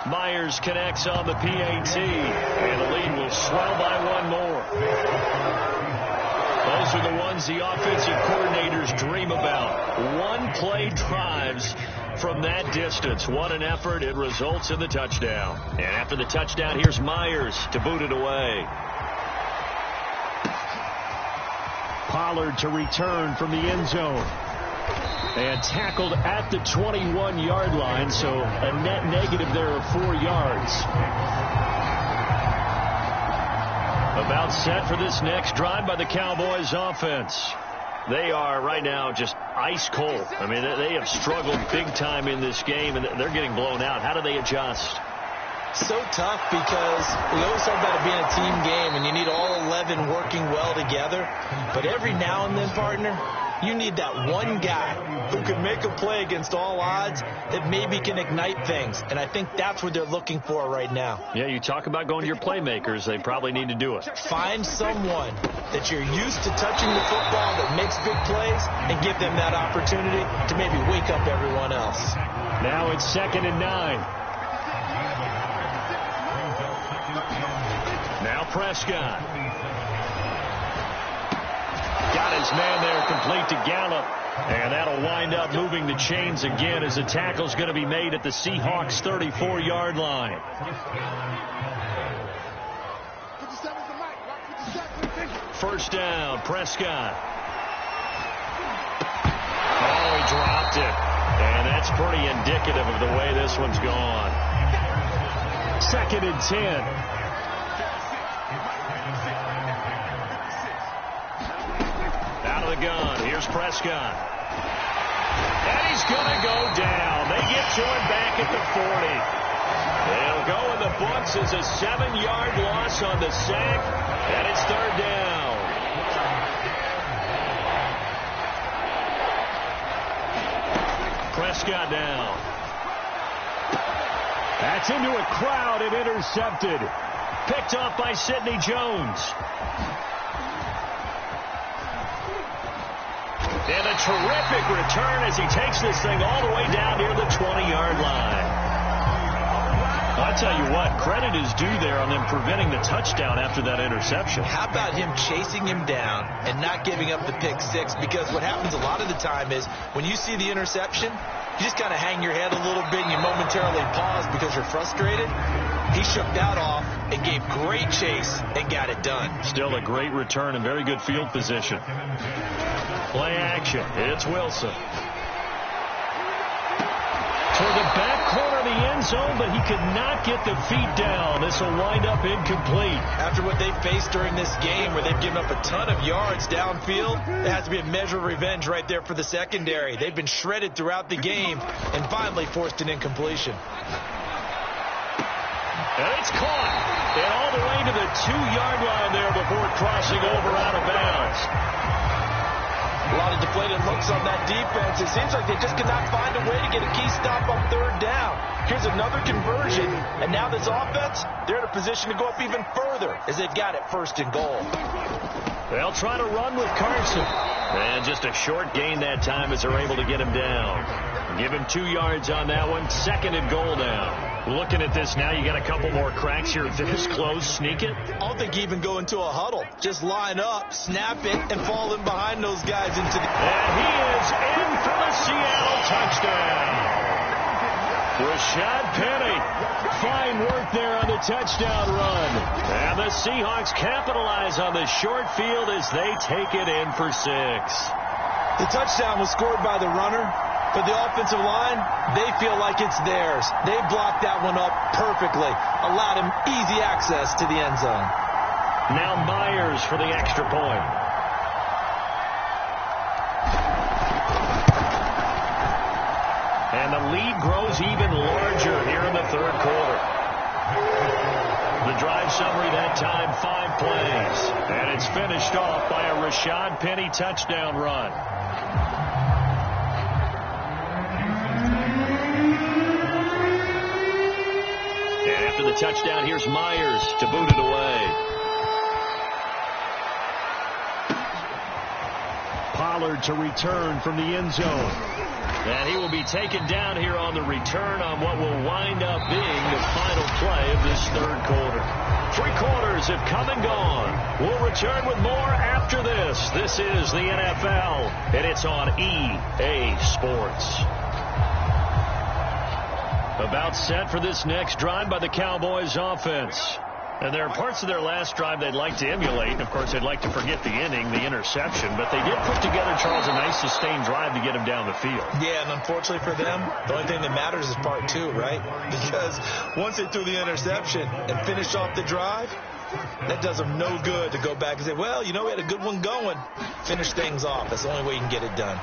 Myers connects on the PAT, and the lead will swell by 1 more. Those are the ones the offensive coordinators dream about. One-play drives from that distance. What an effort. It results in the touchdown. And after the touchdown, here's Myers to boot it away. Pollard to return from the end zone. And tackled at the 21-yard line, so a net negative there of 4 yards. About set for this next drive by the Cowboys offense. They are right now just ice cold. I mean, they have struggled big time in this game, and they're getting blown out. How do they adjust? So tough because we always talk about it being a team game, and you need all 11 working well together. But every now and then, partner, you need that one guy who can make a play against all odds that maybe can ignite things. And I think that's what they're looking for right now. Yeah, you talk about going to your playmakers. They probably need to do it. Find someone that you're used to touching the football that makes big plays and give them that opportunity to maybe wake up everyone else. Now it's 2nd and 9. Now Prescott. Got his man there complete to Gallup. And that'll wind up moving the chains again as the tackle's going to be made at the Seahawks 34-yard line. First down, Prescott. Oh, he dropped it. And that's pretty indicative of the way this one's gone. 2nd and 10. Out of the gun. Here's Prescott. And he's going to go down. They get to him back at the 40. They'll go in the books as a 7-yard loss on the sack. And it's 3rd down. Prescott down. That's into a crowd and intercepted. Picked off by Sidney Jones. And a terrific return as he takes this thing all the way down near the 20-yard line. I'll tell you what, credit is due there on them preventing the touchdown after that interception. How about him chasing him down and not giving up the pick six? Because what happens a lot of the time is when you see the interception, you just kind of hang your head a little bit and you momentarily pause because you're frustrated. He shook that off and gave great chase and got it done. Still a great return and very good field position. Play action. It's Wilson. Toward the back corner of the end zone, but he could not get the feet down. This will wind up incomplete. After what they faced during this game where they've given up a ton of yards downfield, there has to be a measure of revenge right there for the secondary. They've been shredded throughout the game and finally forced an incompletion. And it's caught. And all the way to the 2-yard line there before crossing over out of bounds. A lot of deflated looks on that defense. It seems like they just cannot find a way to get a key stop on 3rd down. Here's another conversion, and now this offense, they're in a position to go up even further as they've got it 1st and goal. They'll try to run with Carson. And just a short gain that time as they're able to get him down. Give him 2 yards on that one. 2nd and goal now. Looking at this now, you got a couple more cracks here. This close, sneak it. I don't think you even go into a huddle. Just line up, snap it, and fall in behind those guys into the... And he is in for the Seattle touchdown. Rashad Penny. Fine work there on the touchdown run. And the Seahawks capitalize on the short field as they take it in for 6. The touchdown was scored by the runner. But the offensive line, they feel like it's theirs. They blocked that one up perfectly. Allowed him easy access to the end zone. Now Myers for the extra point. And the lead grows even larger here in the 3rd quarter. The drive summary that time, 5 plays. And it's finished off by a Rashad Penny touchdown run. And after the touchdown, here's Myers to boot it away. Pollard to return from the end zone. And he will be taken down here on the return on what will wind up being the final play of this third quarter. 3 quarters have come and gone. We'll return with more after this. This is the NFL, and it's on EA Sports. About set for this next drive by the Cowboys offense. And there are parts of their last drive they'd like to emulate. And, of course, they'd like to forget the inning, the interception. But they did put together, Charles, a nice sustained drive to get him down the field. Yeah, and unfortunately for them, the only thing that matters is part 2, right? Because once they threw the interception and finished off the drive, that does them no good to go back and say, well, you know, we had a good one going. Finish things off. That's the only way you can get it done.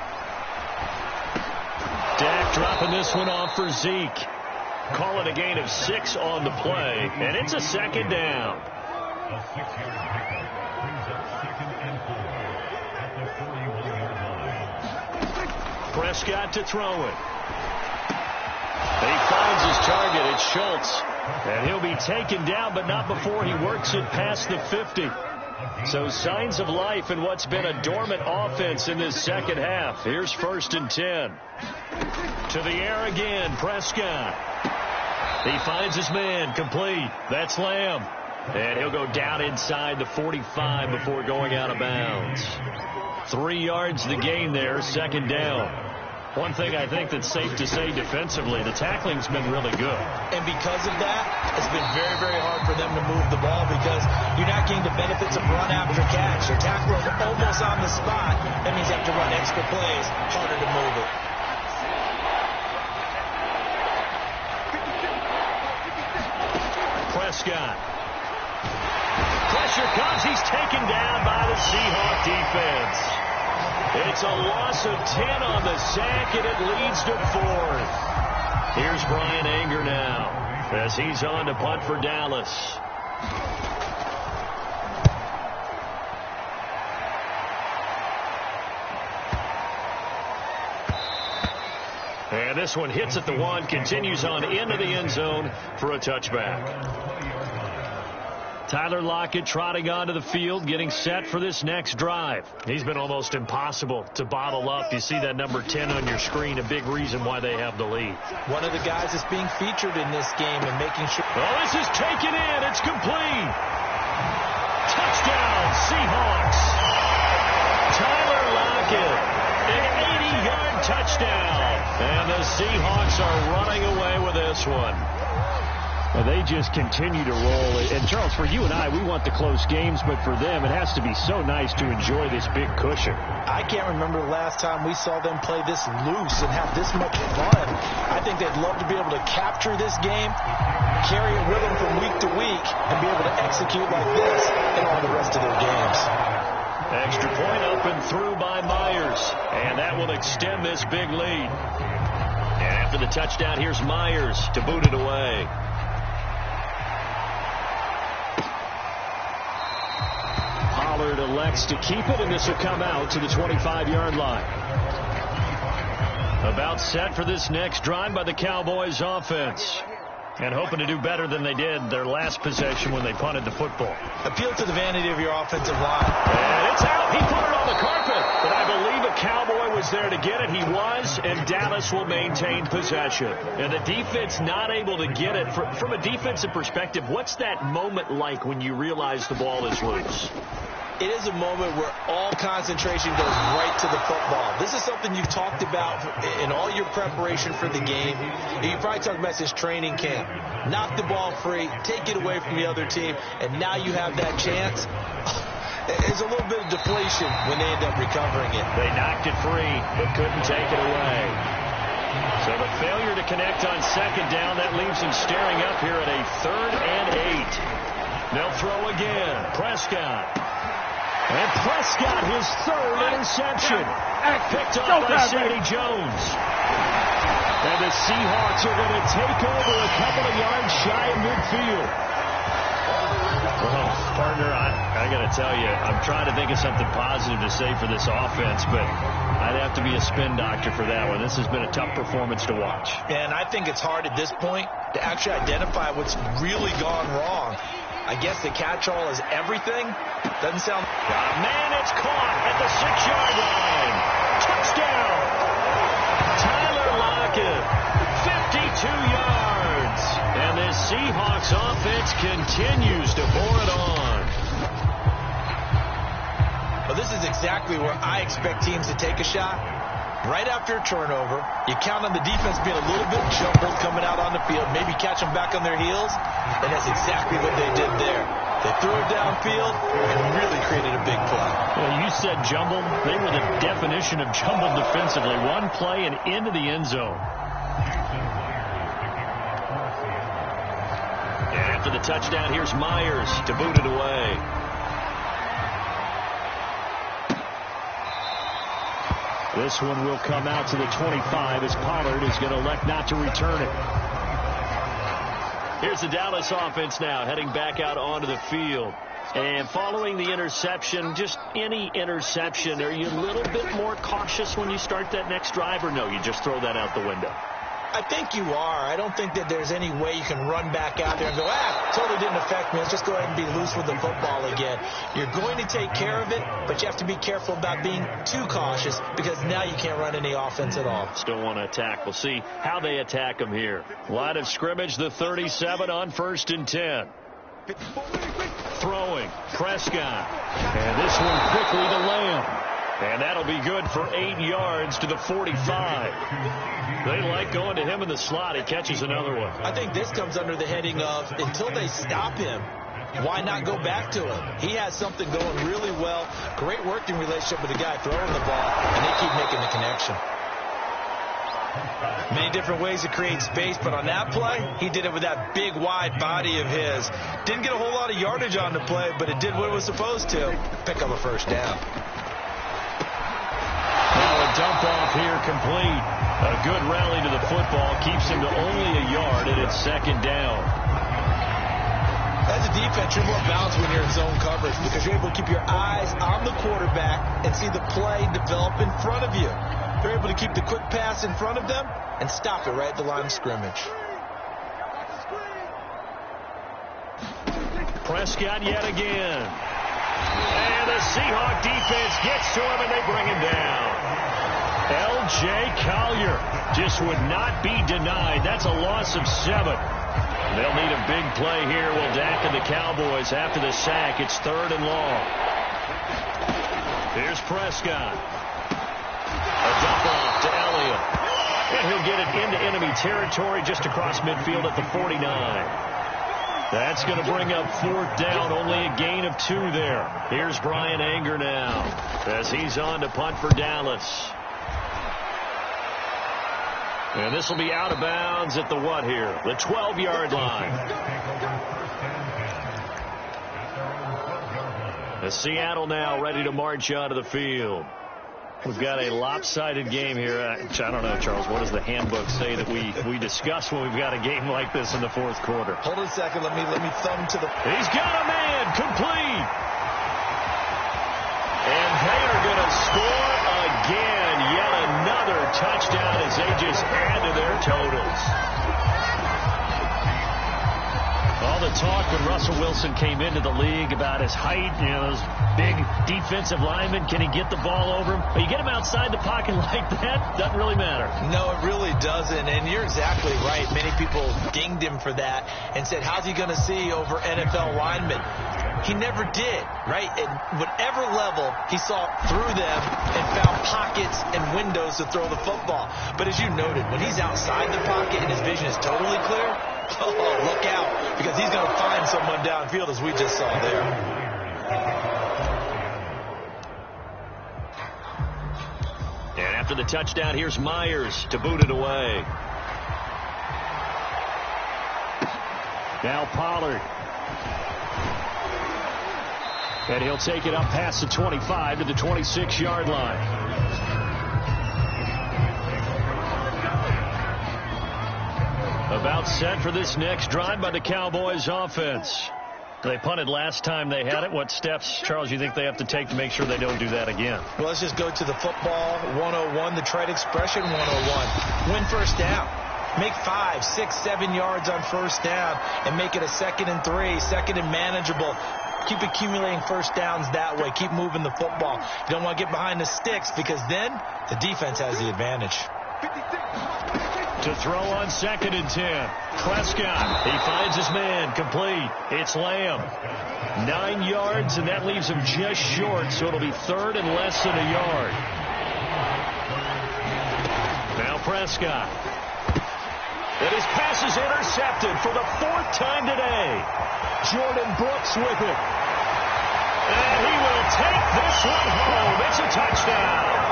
Dak dropping this one off for Zeke. Call it a gain of 6 on the play, and it's a second down. A 6-yard pickup brings up 2nd and 4 at the 41-yard line. Prescott to throw it. He finds his target. It's Schultz. And he'll be taken down, but not before he works it past the 50. So signs of life in what's been a dormant offense in this second half. Here's 1st and 10. To the air again, Prescott. He finds his man, complete. That's Lamb. And he'll go down inside the 45 before going out of bounds. 3 yards the gain there, second down. One thing I think that's safe to say defensively, the tackling's been really good. And because of that, it's been very, very hard for them to move the ball because you're not getting the benefits of run after catch. Your tackler is almost on the spot. That means you have to run extra plays, harder to move it. Prescott. Pressure comes. He's taken down by the Seahawk defense. It's a loss of 10 on the sack, and it leads to 4th. Here's Brian Anger now as he's on to punt for Dallas. And this one hits at the 1, continues on into the end zone for a touchback. Tyler Lockett trotting onto the field, getting set for this next drive. He's been almost impossible to bottle up. You see that number 10 on your screen, a big reason why they have the lead. One of the guys that's being featured in this game and making sure. Oh, this is taken in. It's complete. Touchdown, Seahawks. Tyler Lockett, an 80-yard touchdown. And the Seahawks are running away with this one. Well, they just continue to roll. And, Charles, for you and I, we want the close games, but for them, it has to be so nice to enjoy this big cushion. I can't remember the last time we saw them play this loose and have this much fun. I think they'd love to be able to capture this game, carry it with them from week to week, and be able to execute like this in all the rest of their games. Extra point up and through by Myers, and that will extend this big lead. And after the touchdown, here's Myers to boot it away. Pollard elects to keep it, and this will come out to the 25-yard line. About set for this next drive by the Cowboys offense. And hoping to do better than they did their last possession when they punted the football. Appeal to the vanity of your offensive line. And it's out. He put it on the carpet. But I believe a Cowboy was there to get it. He was, and Dallas will maintain possession. And the defense not able to get it. From a defensive perspective, what's that moment like when you realize the ball is loose? It is a moment where all concentration goes right to the football. This is something you've talked about in all your preparation for the game. You probably talked about this training camp. Knock the ball free, take it away from the other team, and now you have that chance. There's a little bit of deflation when they end up recovering it. They knocked it free, but couldn't take it away. So the failure to connect on second down, that leaves them staring up here at a 3rd and 8. They'll throw again. Prescott. And Prescott, his 3rd interception. Picked up by Sidney Jones. And the Seahawks are going to take over a couple of yards shy of midfield. Well, partner, I got to tell you, I'm trying to think of something positive to say for this offense, but I'd have to be a spin doctor for that one. This has been a tough performance to watch. And I think it's hard at this point to actually identify what's really gone wrong. I guess the catch-all is everything. Doesn't sound... Man, it's caught at the 6-yard line. Touchdown. Tyler second. 52 yards. And this Seahawks offense continues to pour it on. Well, this is exactly where I expect teams to take a shot. Right after a turnover, you count on the defense being a little bit jumbled coming out on the field, maybe catch them back on their heels, and that's exactly what they did there. They threw it downfield and really created a big play. Well, you said jumbled. They were the definition of jumbled defensively. One play and into the end zone. And after the touchdown, here's Myers to boot it away. This one will come out to the 25 as Pollard is going to elect not to return it. Here's the Dallas offense now heading back out onto the field. And following the interception, just any interception, are you a little bit more cautious when you start that next drive, or no, you just throw that out the window? I think you are. I don't think that there's any way you can run back out there and go, totally didn't affect me. Let's just go ahead and be loose with the football again. You're going to take care of it, but you have to be careful about being too cautious because now you can't run any offense at all. Still want to attack. We'll see how they attack them here. Line of scrimmage, the 37 on 1st and 10. Throwing, Prescott. And this one quickly to Lamb. And that'll be good for 8 yards to the 45. They like going to him in the slot. He catches another one. I think this comes under the heading of until they stop him, why not go back to him? He has something going really well. Great working relationship with the guy throwing the ball, and they keep making the connection. Many different ways to create space, but on that play, he did it with that big, wide body of his. Didn't get a whole lot of yardage on the play, but it did what it was supposed to. Pick up a first down. Now a dump off here complete. A good rally to the football keeps him to only a yard, and it's 2nd down. As a defense, you're more balanced when you're in zone coverage because you're able to keep your eyes on the quarterback and see the play develop in front of you. You're able to keep the quick pass in front of them and stop it right at the line of scrimmage. Prescott yet again. And the Seahawk defense gets to him, and they bring him down. L.J. Collier just would not be denied. That's a loss of 7. They'll need a big play here. Will Dak and the Cowboys after the sack. It's 3rd and long. Here's Prescott. A dump off to Elliott. And he'll get it into enemy territory just across midfield at the 49. That's going to bring up 4th down. Only a gain of 2 there. Here's Brian Anger now as he's on to punt for Dallas. And this will be out of bounds at the what here? The 12-yard line. The Seattle now ready to march onto the field. We've got a lopsided game here. I don't know, Charles. What does the handbook say that we discuss when we've got a game like this in the 4th quarter? Hold on a second. Let me thumb to the... He's got a man. Complete. And they are going to score again. Yet another touchdown as they just add to their totals. All the talk when Russell Wilson came into the league about his height, those big defensive linemen, can he get the ball over him? But you get him outside the pocket like that, doesn't really matter. No, it really doesn't, and you're exactly right. Many people dinged him for that and said, how's he going to see over NFL linemen? He never did, right? At whatever level, he saw through them and found pockets and windows to throw the football. But as you noted, when he's outside the pocket and his vision is totally clear, oh, look out, because he's going to find someone downfield, as we just saw there. And after the touchdown, here's Myers to boot it away. Now Pollard. And he'll take it up past the 25 to the 26-yard line. About set for this next drive by the Cowboys offense. They punted last time they had it. What steps, Charles, you think they have to take to make sure they don't do that again? Well, let's just go to the football 101, the trade expression 101. Win first down. Make 5, 6, 7 yards on first down and make it a 2nd and 3, 2nd and manageable. Keep accumulating first downs that way. Keep moving the football. You don't want to get behind the sticks because then the defense has the advantage. To throw on 2nd and 10. Prescott, he finds his man, complete. It's Lamb. 9 yards, and that leaves him just short, so it'll be 3rd and less than a yard. Now Prescott. And his pass is intercepted for the 4th time today. Jordan Brooks with it. And he will take this one home. It's a touchdown.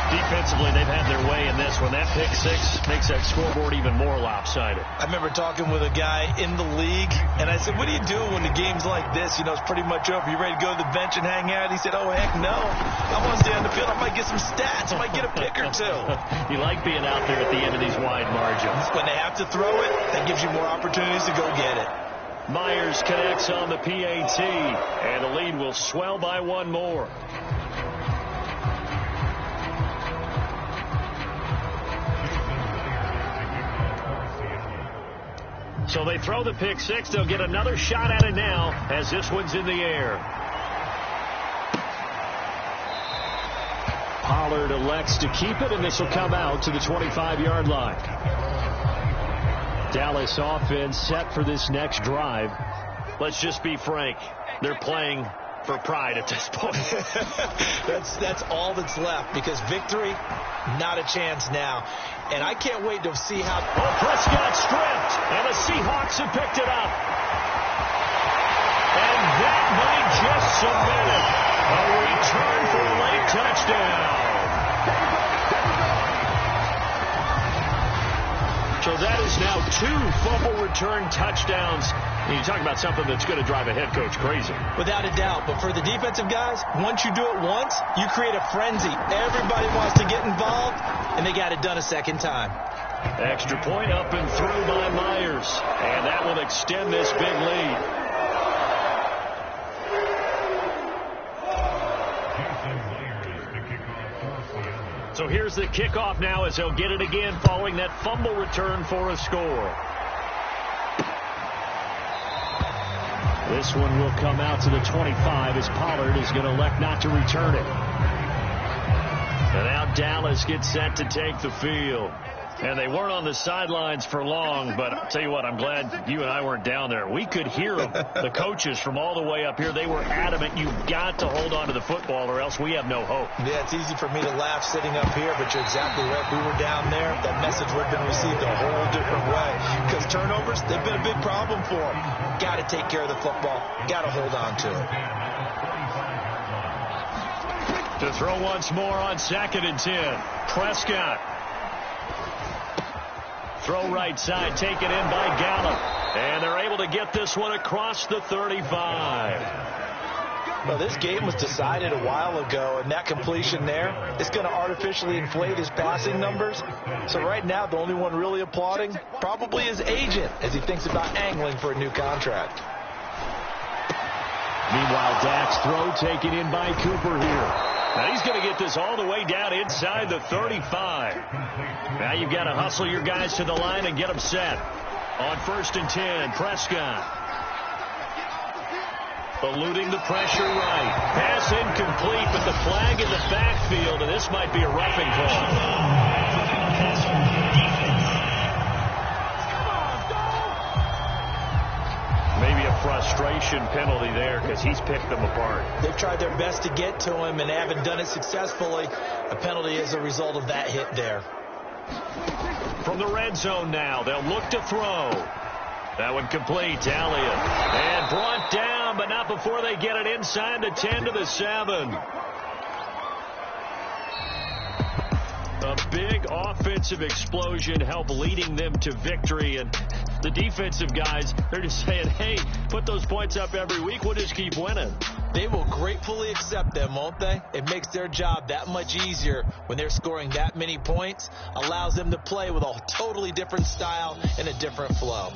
Defensively, they've had their way in this one. That pick six makes that scoreboard even more lopsided. I remember talking with a guy in the league, and I said, what do you do when the game's like this? You know, it's pretty much over. You ready to go to the bench and hang out? He said, oh, heck no. I want to stay on the field. I might get some stats. I might get a pick or two. You like being out there at the end of these wide margins. When they have to throw it, that gives you more opportunities to go get it. Myers connects on the PAT, and the lead will swell by one more. So they throw the pick six. They'll get another shot at it now as this one's in the air. Pollard elects to keep it, and this will come out to the 25-yard line. Dallas offense set for this next drive. Let's just be frank. They're playing for pride at this point. That's all that's left, because victory, not a chance now. And I can't wait to see how... Oh, Prescott stripped, and the Seahawks have picked it up. And that might just submit it. A return for a late touchdown. So that is now 2 fumble return touchdowns. And you talk about something that's going to drive a head coach crazy. Without a doubt. But for the defensive guys, once you do it once, you create a frenzy. Everybody wants to get involved, and they got it done a second time. Extra point up and through by Myers. And that will extend this big lead. So here's the kickoff now as they'll get it again following that fumble return for a score. This one will come out to the 25 as Pollard is going to elect not to return it. And now Dallas gets set to take the field. And they weren't on the sidelines for long, but I'll tell you what, I'm glad you and I weren't down there. We could hear them, the coaches from all the way up here. They were adamant, you've got to hold on to the football or else we have no hope. Yeah, it's easy for me to laugh sitting up here, but you're exactly right. If we were down there, that message would have been received a whole different way. Because turnovers, they've been a big problem for them. Got to take care of the football. Got to hold on to it. To throw once more on 2nd and 10. Prescott. Throw right side, taken in by Gallup. And they're able to get this one across the 35. Well, this game was decided a while ago, and that completion there is going to artificially inflate his passing numbers. So right now, the only one really applauding probably his agent as he thinks about angling for a new contract. Meanwhile, Dak's throw taken in by Cooper here. Now he's going to get this all the way down inside the 35. Now you've got to hustle your guys to the line and get them set. On 1st and 10, Prescott. Eluding the pressure right. Pass incomplete, but the flag in the backfield, and this might be a roughing call. Maybe a frustration penalty there because he's picked them apart. They've tried their best to get to him and haven't done it successfully. A penalty is a result of that hit there. From the red zone now, they'll look to throw. That one complete, Elliott. And brought down, but not before they get it inside the 10 to the 7. A big offensive explosion helped leading them to victory. And the defensive guys, they're just saying, hey, put those points up every week. We'll just keep winning. They will gratefully accept them, won't they? It makes their job that much easier when they're scoring that many points. Allows them to play with a totally different style and a different flow.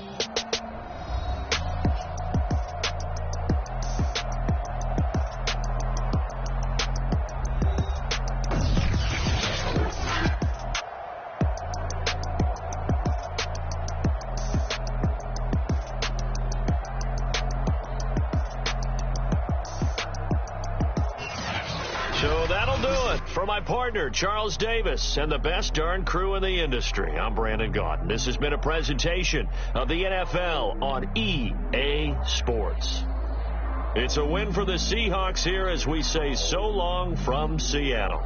my partner, Charles Davis, and the best darn crew in the industry. I'm Brandon Gaudin. This has been a presentation of the NFL on EA Sports. It's a win for the Seahawks here as we say so long from Seattle.